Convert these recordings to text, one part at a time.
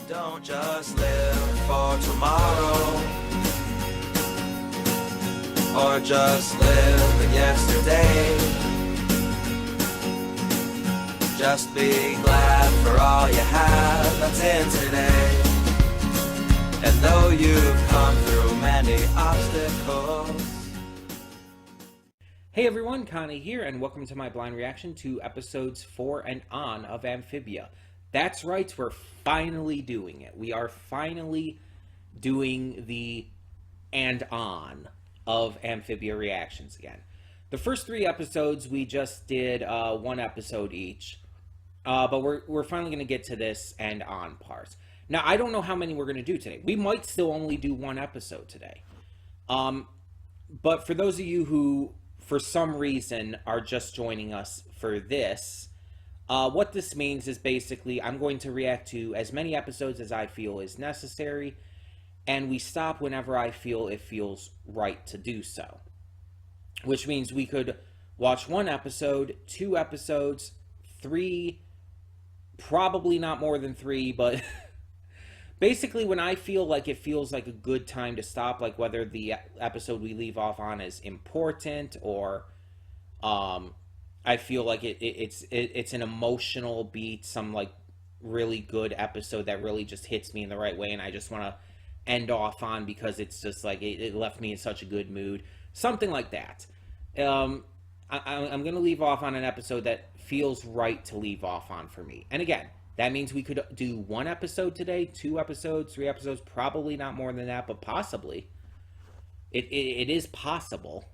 Don't just live for tomorrow, or just live in yesterday. Just be glad for all you have that's in today. And though you've come through many obstacles. Hey everyone, Connie here, and welcome to my blind reaction to episodes 4 and on of Amphibia. That's right, we're finally doing it. We are finally doing the and on of Amphibia reactions again. The first 3 episodes, we just did 1 episode each. But we're finally going to get to this and on part. Now, I don't know how many we're going to do today. We might still only do 1 episode today. But for those of you who, for some reason, are just joining us for this, what this means is basically I'm going to react to as many episodes as I feel is necessary, and we stop whenever I feel it feels right to do so. Which means we could watch 1 episode, 2 episodes, 3, probably not more than 3, but basically when I feel like it feels like a good time to stop, like whether the episode we leave off on is important, or I feel like it's an emotional beat, some like really good episode that really just hits me in the right way, and I just want to end off on because it's just like it left me in such a good mood, something like that. I'm going to leave off on an episode that feels right to leave off on for me. And again, that means we could do 1 episode today, 2 episodes, 3 episodes, probably not more than that, but possibly. It is possible.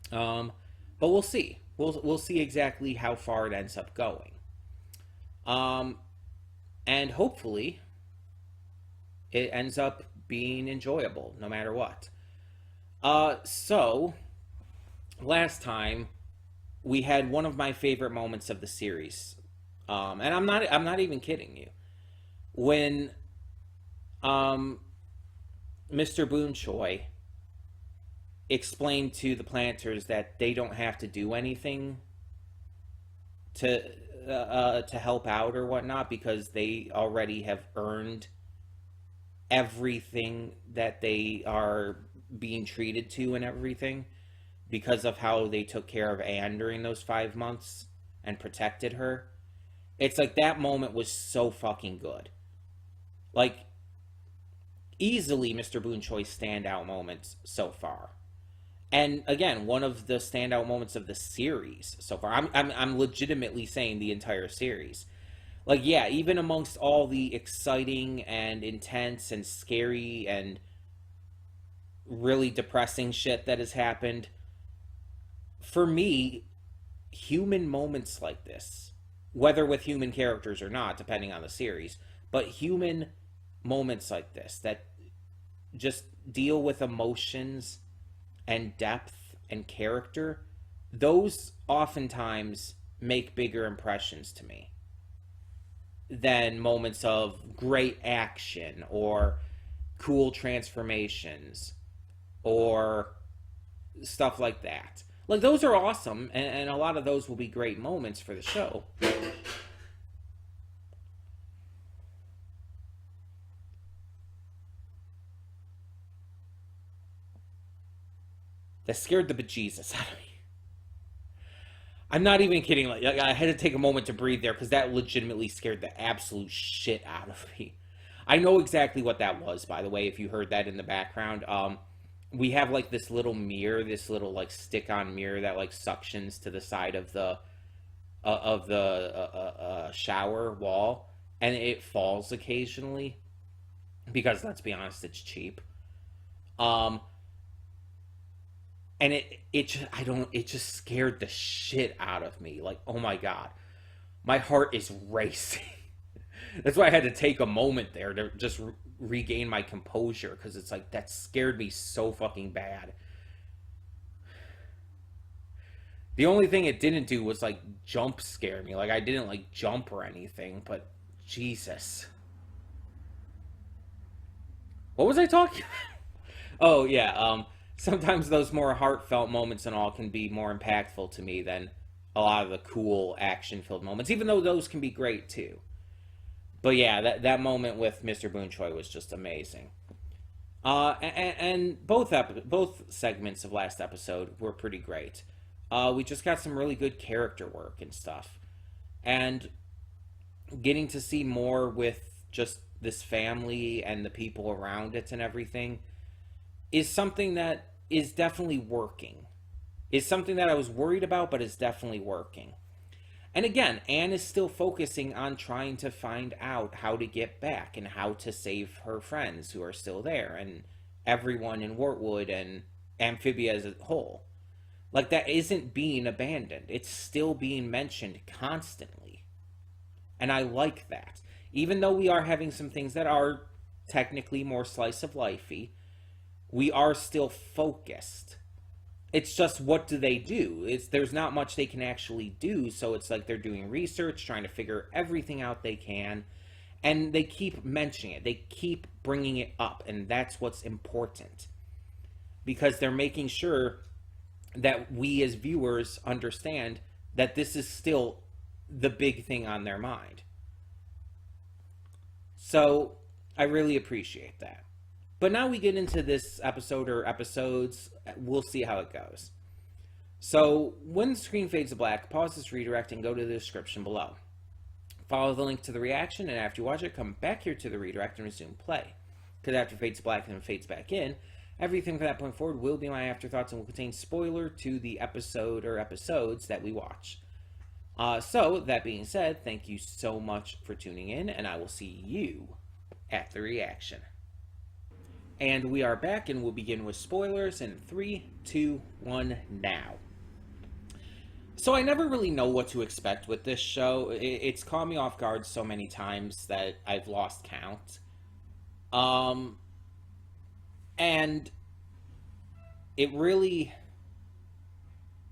But we'll see. We'll see exactly how far it ends up going. And hopefully it ends up being enjoyable no matter what. So last time we had one of my favorite moments of the series, and I'm not even kidding you, when Mr. Boonchoy explained to the planters that they don't have to do anything to help out or whatnot, because they already have earned everything that they are being treated to and everything, because of how they took care of Anne during those 5 months and protected her. It's like that moment was so fucking good. Like, easily Mr. Boonchoy's standout moments so far. And again, one of the standout moments of the series so far. I'm legitimately saying the entire series. Like, yeah, even amongst all the exciting and intense and scary and really depressing shit that has happened, for me, human moments like this, whether with human characters or not, depending on the series, but human moments like this that just deal with emotions and depth and character, those oftentimes make bigger impressions to me than moments of great action or cool transformations or stuff like that. Like, those are awesome, and a lot of those will be great moments for the show. That scared the bejesus out of me. I'm not even kidding. Like, I had to take a moment to breathe there, because that legitimately scared the absolute shit out of me. I know exactly what that was, by the way, if you heard that in the background. We have like this little mirror, this little like stick-on mirror that like suctions to the side of the shower wall, and it falls occasionally because, let's be honest, it's cheap. And it just scared the shit out of me. Like, oh my god, my heart is racing. That's why I had to take a moment there to just regain my composure, because it's like, that scared me so fucking bad. The only thing it didn't do was like jump scare me. Like, I didn't like jump or anything, but Jesus. What was I talking about? Oh yeah, sometimes those more heartfelt moments and all can be more impactful to me than a lot of the cool action-filled moments, even though those can be great too. But yeah, that moment with Mr. Boonchoy was just amazing. And both segments of last episode were pretty great. We just got some really good character work and stuff, and getting to see more with just this family and the people around it and everything is something that is definitely working. Is something that I was worried about, but is definitely working. And again, Anne is still focusing on trying to find out how to get back and how to save her friends who are still there and everyone in Wortwood and Amphibia as a whole. Like, that isn't being abandoned. It's still being mentioned constantly. And I like that. Even though we are having some things that are technically more slice of lifey, we are still focused. It's just, what do they do? There's not much they can actually do, so it's like they're doing research, trying to figure everything out they can, and they keep mentioning it. They keep bringing it up, and that's what's important. Because they're making sure that we as viewers understand that this is still the big thing on their mind. So, I really appreciate that. But now we get into this episode or episodes. We'll see how it goes. So, when the screen fades to black, pause this redirect and go to the description below. Follow the link to the reaction, and after you watch it, come back here to the redirect and resume play. Because after it fades to black and then fades back in, everything from that point forward will be my afterthoughts and will contain spoiler to the episode or episodes that we watch. So, that being said, thank you so much for tuning in, and I will see you at the reaction. And we are back, and we'll begin with spoilers in 3, 2, 1, now. So I never really know what to expect with this show. It's caught me off guard so many times that I've lost count. And it really...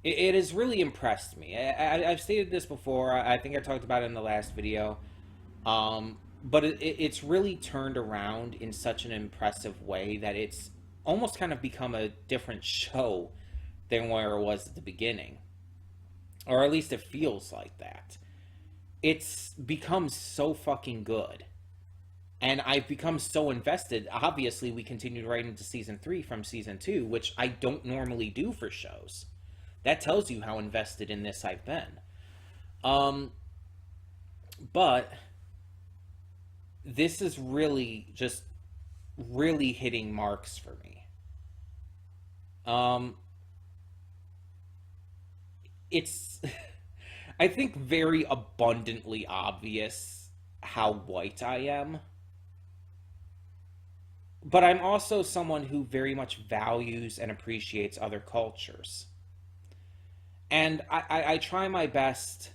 It has really impressed me. I've stated this before. I think I talked about it in the last video. But it's really turned around in such an impressive way that it's almost kind of become a different show than where it was at the beginning. Or at least it feels like that. It's become so fucking good. And I've become so invested. Obviously, we continued right into Season 3 from Season 2, which I don't normally do for shows. That tells you how invested in this I've been. But this is really just really hitting marks for me. It's I think very abundantly obvious how white I am. But I'm also someone who very much values and appreciates other cultures. And I try my best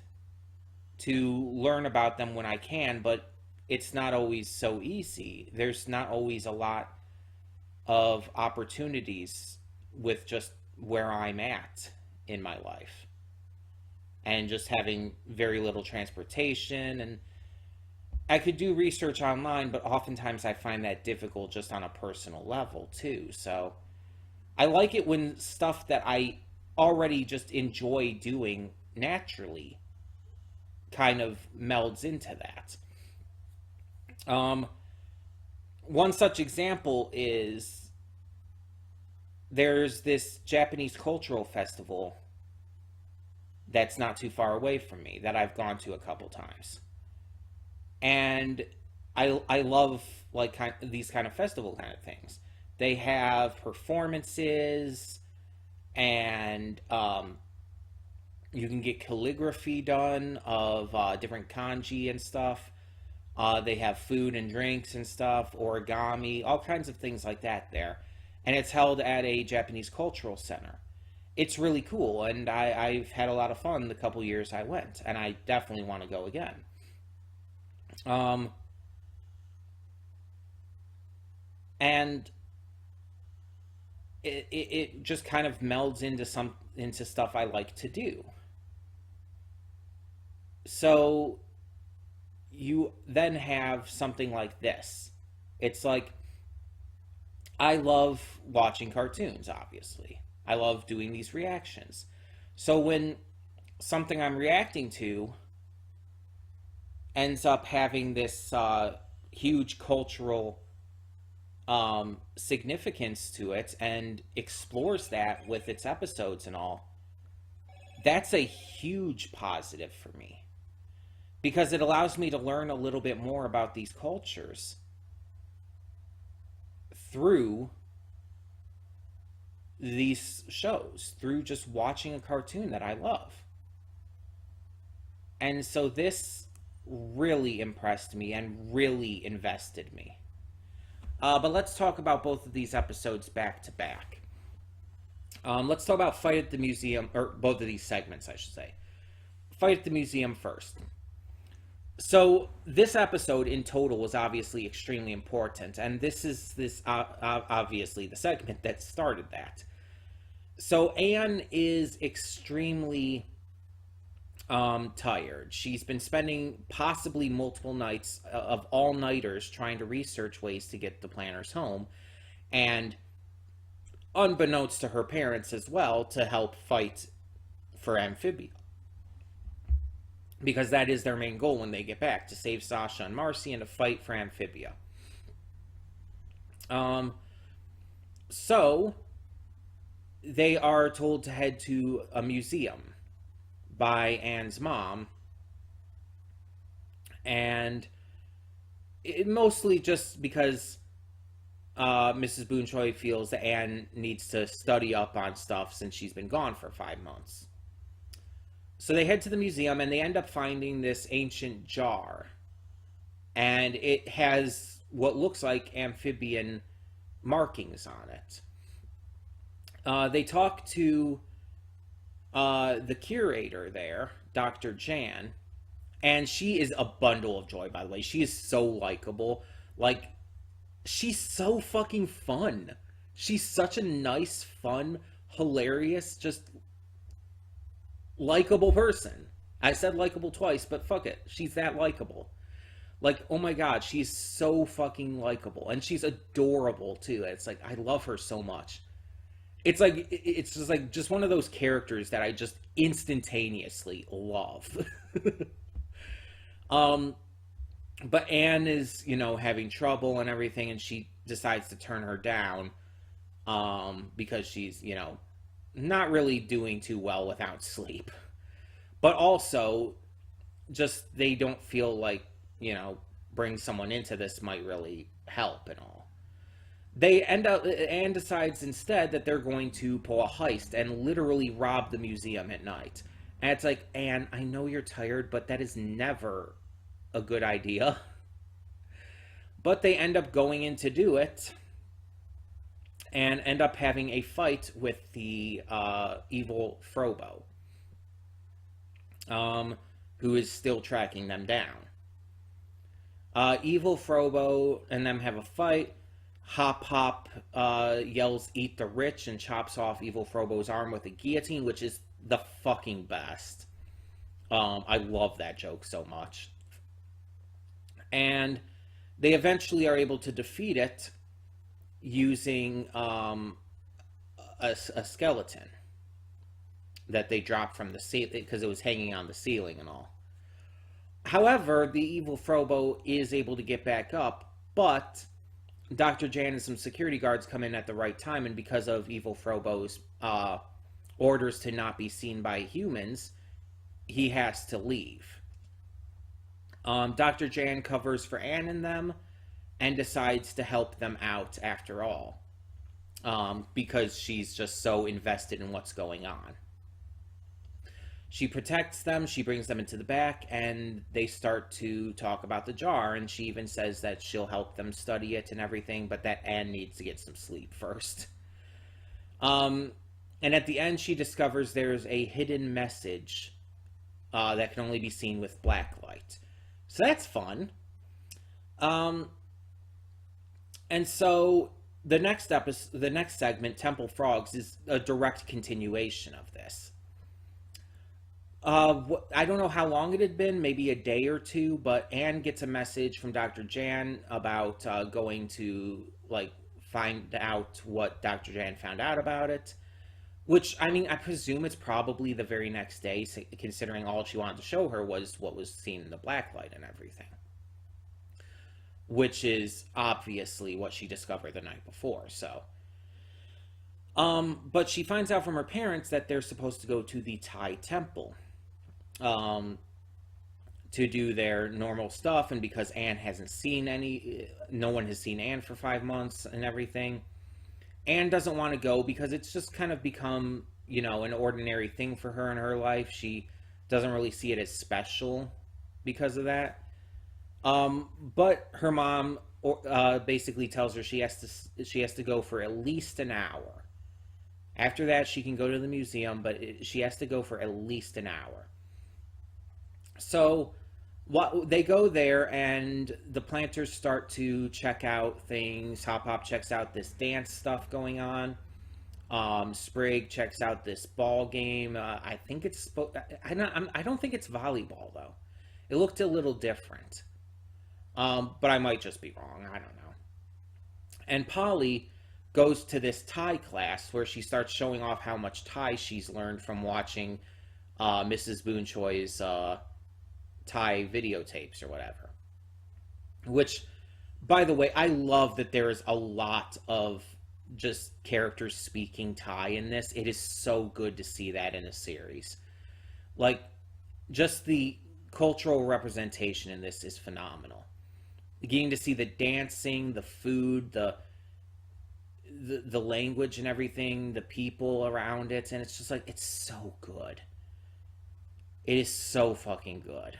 to learn about them when I can, but it's not always so easy. There's not always a lot of opportunities with just where I'm at in my life. And just having very little transportation. And I could do research online, but oftentimes I find that difficult just on a personal level too. So I like it when stuff that I already just enjoy doing naturally kind of melds into that. One such example is there's this Japanese cultural festival that's not too far away from me that I've gone to a couple times. And I love like these kind of festival kind of things. They have performances, and you can get calligraphy done of different kanji and stuff. They have food and drinks and stuff, origami, all kinds of things like that there. And it's held at a Japanese cultural center. It's really cool, and I've had a lot of fun the couple years I went, and I definitely want to go again. And it just kind of melds into stuff I like to do. So you then have something like this. It's like, I love watching cartoons, obviously. I love doing these reactions. So when something I'm reacting to ends up having this huge cultural significance to it and explores that with its episodes and all, that's a huge positive for me because it allows me to learn a little bit more about these cultures through these shows, through just watching a cartoon that I love. And so this really impressed me and really invested me. But let's talk about both of these episodes back to back. Let's talk about Fight at the Museum, or both of these segments, I should say. Fight at the Museum first. So this episode in total was obviously extremely important, and this is obviously the segment that started that. So Anne is extremely tired. She's been spending possibly multiple nights of all-nighters trying to research ways to get the planners home, and unbeknownst to her parents as well, to help fight for Amphibia. Because that is their main goal when they get back, to save Sasha and Marcy and to fight for Amphibia. So they are told to head to a museum by Anne's mom, and mostly just because Mrs. Boonchoy feels that Anne needs to study up on stuff since she's been gone for 5 months. So they head to the museum and they end up finding this ancient jar, and it has what looks like amphibian markings on it. They talk to the curator there, Dr. Jan, and she is a bundle of joy, by the way. She is so likable. Like, she's so fucking fun. She's such a nice, fun, hilarious, just likable person. I said likable twice, but fuck it. She's that likable. Like, oh my god, she's so fucking likable. And she's adorable, too. It's like, I love her so much. It's like, it's just like, just one of those characters that I just instantaneously love. But Anne is, having trouble and everything, and she decides to turn her down, because she's, not really doing too well without sleep. But also, just, they don't feel like, bring someone into this might really help and all. Anne decides instead that they're going to pull a heist and literally rob the museum at night. And it's like, Anne, I know you're tired, but that is never a good idea. But they end up going in to do it, and end up having a fight with the evil Frobo, who is still tracking them down. Evil Frobo and them have a fight. Hop Hop yells, "Eat the rich," and chops off Evil Frobo's arm with a guillotine, which is the fucking best. I love that joke so much. And they eventually are able to defeat it using a skeleton that they dropped from the ceiling, because it was hanging on the ceiling and all. However, the evil Frobo is able to get back up, but Dr. Jan and some security guards come in at the right time, and because of evil Frobo's orders to not be seen by humans, he has to leave. Dr. Jan covers for Anne and them, and decides to help them out after all, because she's just so invested in what's going on. She protects them, she brings them into the back, and they start to talk about the jar, and she even says that she'll help them study it and everything, but that Anne needs to get some sleep first. And at the end, she discovers there's a hidden message that can only be seen with black light. So that's fun. And so the next episode, the next segment, Temple Frogs, is a direct continuation of this. I don't know how long it had been, maybe a day or two, but Anne gets a message from Dr. Jan about going to, find out what Dr. Jan found out about it. Which, I mean, I presume it's probably the very next day, considering all she wanted to show her was what was seen in the blacklight and everything. Which is obviously what she discovered the night before, so. But she finds out from her parents that they're supposed to go to the Thai temple. Um, to do their normal stuff, and because Anne hasn't seen no one has seen Anne for 5 months and everything. Anne doesn't want to go because it's just kind of become, an ordinary thing for her in her life. She doesn't really see it as special because of that. But her mom basically tells her she has to go for at least an hour. After that, she can go to the museum, but she has to go for at least an hour. So they go there, and the planters start to check out things. Hop Hop checks out this dance stuff going on. Sprig checks out this ball game. I think it's I don't think it's volleyball though. It looked a little different, but I might just be wrong. I don't know. And Polly goes to this Thai class where she starts showing off how much Thai she's learned from watching Mrs. Boonchoy's Thai videotapes or whatever. Which, by the way, I love that there is a lot of just characters speaking Thai in this. It is so good to see that in a series. Like, just the cultural representation in this is phenomenal. Getting to see the dancing, the food, the language and everything, the people around it, and it's just like, it's so good. It is so fucking good.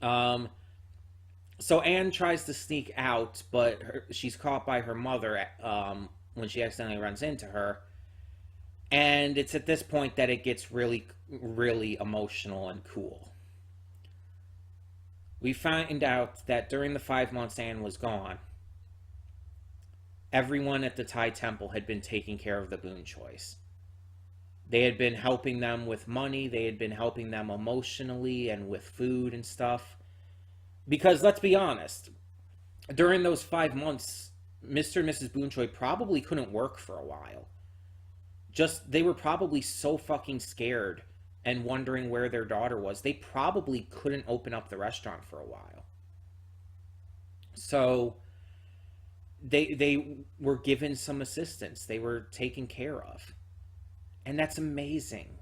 So Anne tries to sneak out, but she's caught by her mother when she accidentally runs into her. And it's at this point that it gets really, really emotional and cool. We find out that during the 5 months Anne was gone, everyone at the Thai temple had been taking care of the Boonchoys. They had been helping them with money. They had been helping them emotionally and with food and stuff. Because let's be honest, during those 5 months, Mr. and Mrs. Boonchoy probably couldn't work for a while. They were probably so fucking scared and wondering where their daughter was. They probably couldn't open up the restaurant for a while. So they were given some assistance. They were taken care of. And that's amazing.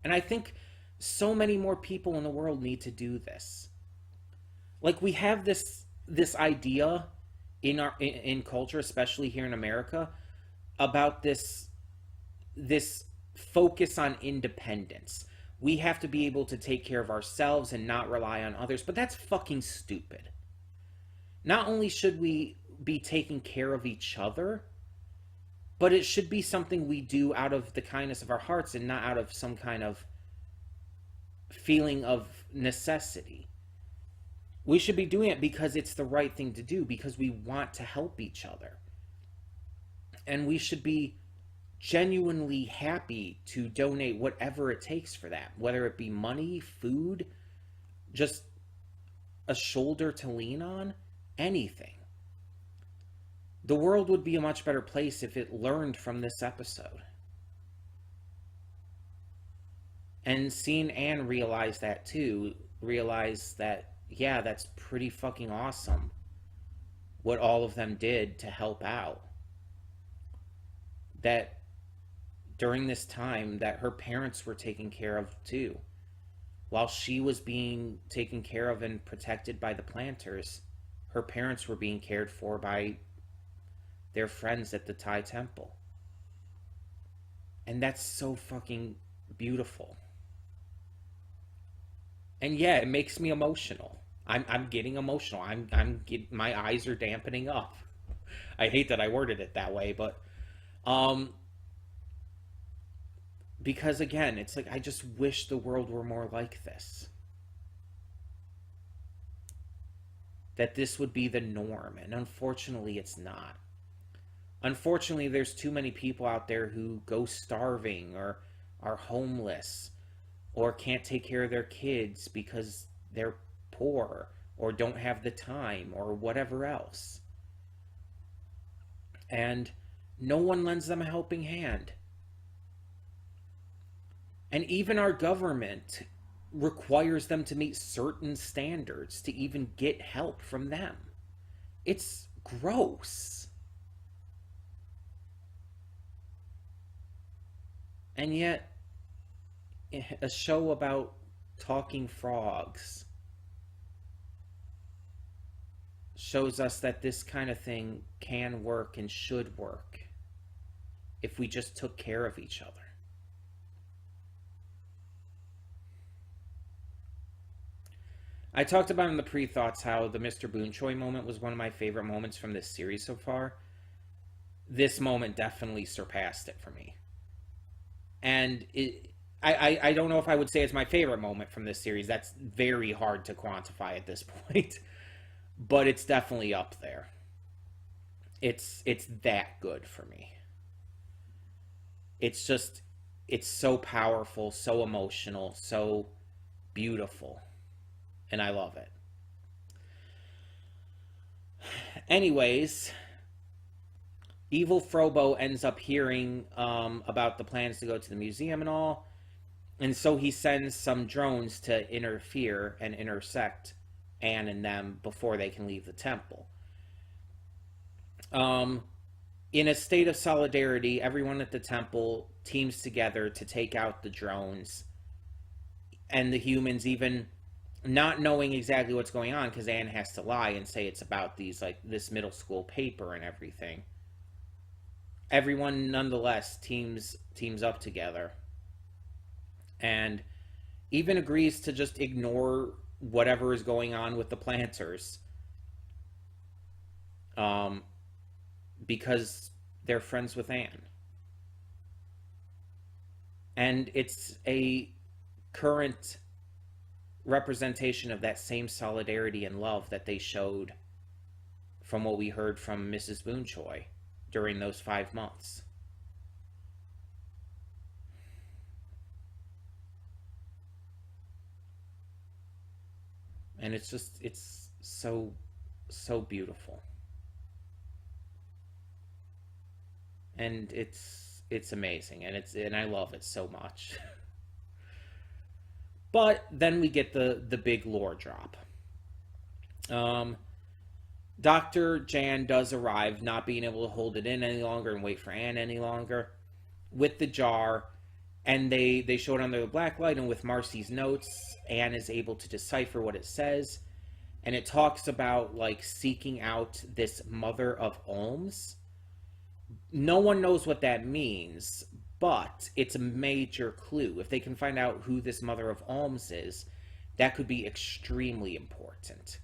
And I think so many more people in the world need to do this. Like, we have this idea in culture, especially here in America, about this focus on independence. We have to be able to take care of ourselves and not rely on others, but that's fucking stupid. Not only should we be taking care of each other, but it should be something we do out of the kindness of our hearts and not out of some kind of feeling of necessity. We should be doing it because it's the right thing to do, because we want to help each other. And we should be genuinely happy to donate whatever it takes for that, whether it be money, food, just a shoulder to lean on, anything. The world would be a much better place if it learned from this episode. And seeing Anne realize that too, realize that, yeah, that's pretty fucking awesome what all of them did to help out. That during this time that her parents were taken care of too. While she was being taken care of and protected by the planters, her parents were being cared for by their friends at the Thai temple. And that's so fucking beautiful. And yeah, it makes me emotional. I'm getting emotional. My eyes are dampening up. I hate that I worded it that way, but because again, it's like, I just wish the world were more like this. That this would be the norm, and unfortunately it's not. Unfortunately, there's too many people out there who go starving or are homeless or can't take care of their kids because they're poor or don't have the time or whatever else. And no one lends them a helping hand. And even our government requires them to meet certain standards to even get help from them. It's gross. And yet, a show about talking frogs shows us that this kind of thing can work and should work if we just took care of each other. I talked about in the pre-thoughts how the Mr. Boonchoy moment was one of my favorite moments from this series so far. This moment definitely surpassed it for me. And I don't know if I would say it's my favorite moment from this series. That's very hard to quantify at this point. But it's definitely up there. It's that good for me. It's so powerful, so emotional, so beautiful. And I love it. Anyways, Evil Frobo ends up hearing about the plans to go to the museum and all. And so he sends some drones to interfere and intersect Anne and them before they can leave the temple. In a state of solidarity, everyone at the temple teams together to take out the drones. And the humans, even not knowing exactly what's going on, because Anne has to lie and say it's about this middle school paper and everything. Everyone nonetheless teams up together. And even agrees to just ignore whatever is going on with the planters. Because they're friends with Anne. And it's a current representation of that same solidarity and love that they showed from what we heard from Mrs. Boonchoy during those 5 months. And it's so beautiful. And it's amazing, and I love it so much. But then we get the big lore drop. Dr. Jan does arrive, not being able to hold it in any longer and wait for Anne any longer, with the jar, and they show it under the black light, and with Marcy's notes, Anne is able to decipher what it says, and it talks about seeking out this mother of alms. No one knows what that means, but it's a major clue. If they can find out who this mother of alms is, that could be extremely important.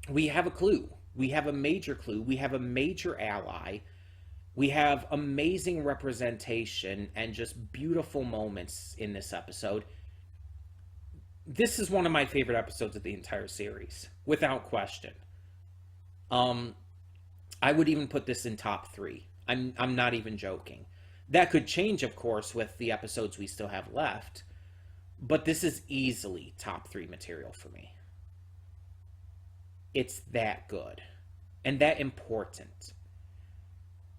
We have a clue. We have a major clue. We have a major ally. We have amazing representation and just beautiful moments in this episode. This is one of my favorite episodes of the entire series, without question. I would even put this in top 3. I'm not even joking. That could change, of course, with the episodes we still have left. But this is easily top 3 material for me. It's that good. And that important.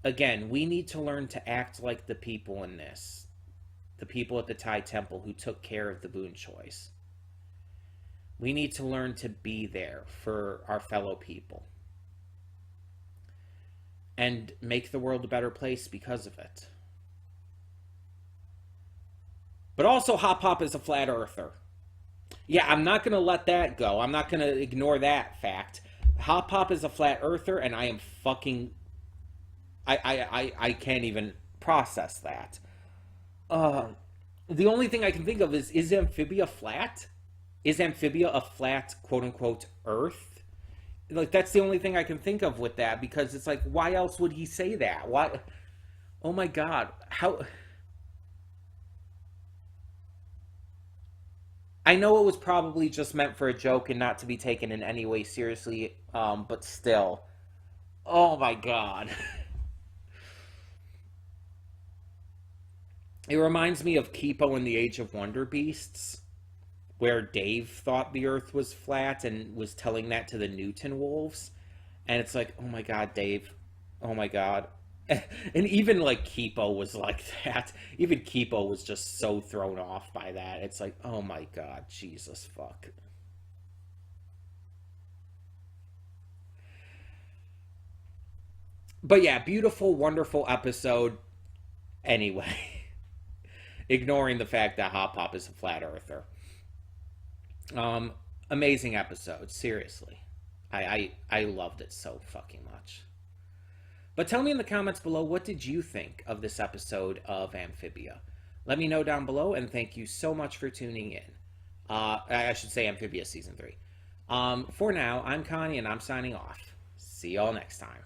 Again, we need to learn to act like the people in this. The people at the Thai temple who took care of the Boonchoys. We need to learn to be there for our fellow people. And make the world a better place because of it. But also, Hop Pop is a flat earther. Yeah, I'm not going to let that go. I'm not going to ignore that fact. Hop Pop is a flat earther, and I am fucking... I can't even process that. The only thing I can think of is Amphibia flat? Is Amphibia a flat, quote-unquote, earth? That's the only thing I can think of with that, because it's why else would he say that? Why? Oh my god. How? I know it was probably just meant for a joke and not to be taken in any way seriously, but still. Oh my god. It reminds me of Kipo in the Age of Wonder Beasts, where Dave thought the earth was flat and was telling that to the Newton wolves. And it's oh my god, Dave. Oh my god. And even like Kipo was like that. Even Kipo was just so thrown off by that. It's like, oh my god, Jesus fuck. But yeah, beautiful, wonderful episode. Anyway, ignoring the fact that Hop Pop is a flat earther. Amazing episode, seriously. I loved it so fucking much. But tell me in the comments below, what did you think of this episode of Amphibia? Let me know down below, and thank you so much for tuning in. I should say Amphibia Season 3. For now, I'm Connie, and I'm signing off. See y'all next time.